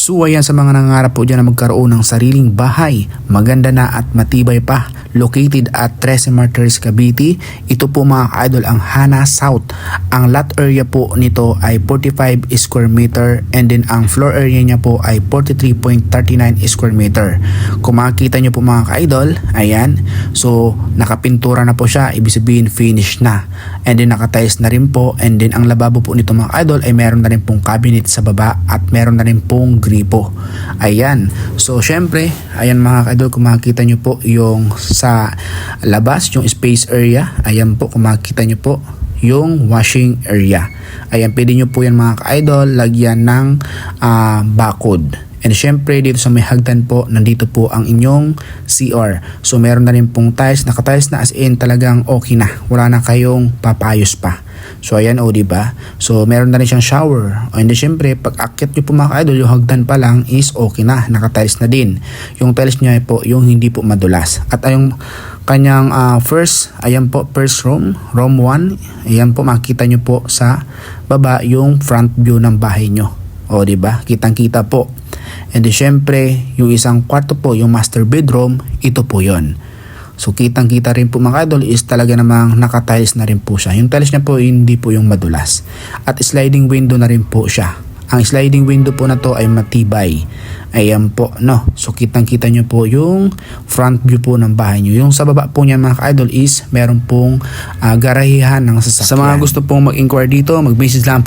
So ayan, sa mga nangangarap po dyan na magkaroon ng sariling bahay, maganda na at matibay pa, located at 13 Martires, Cavite. Ito po mga ka-idol ang Hana South. Ang lot area po nito ay 45 square meter and then ang floor area niya po ay 43.39 square meter. Kung makikita nyo po mga ka-idol, ayan, so nakapintura na po siya, ibig sabihin finish na. And then nakatiles na rin po, and then ang lababo po nito mga ka-idol ay meron na rin pong cabinet sa baba at meron na rin pong gripo. Ayan. So syempre, ayan mga ka-idol, kung makikita nyo po yung sa labas, yung space area, ayan po kung makikita nyo po yung washing area. Ayan, pwede nyo po yan mga ka-idol lagyan ng bakod. And syempre dito sa may hagdan po, nandito po ang inyong CR. So meron na rin pong tiles, naka-tiles na as in talagang okay na. Wala na kayong papayos pa. So ayan o, diba? So meron na rin siyang shower. And syempre pag akyat nyo po mga ka-idol, yung hagdan pa lang is okay na, naka-tiles na din. Yung tiles niya po yung hindi po madulas. At yung kanyang first, ayan po, first room 1. Ayan po, makikita nyo po sa baba yung front view ng bahay nyo. O diba? Kitang-kita po. And then syempre, yung isang kwarto po, yung master bedroom, ito po yon. So kitang-kita rin po mga idol is talaga namang naka-tiles na rin po siya. Yung tiles niya po hindi po yung madulas. At sliding window na rin po siya. Ang sliding window po na to ay matibay. Ayan po, no. So kitang-kita nyo po yung front view po ng bahay nyo. Yung sa baba po niya mga ka-idol is meron pong garahihan ng sasakyan. Sa mga gusto pong mag-inquire dito, mag-message lang po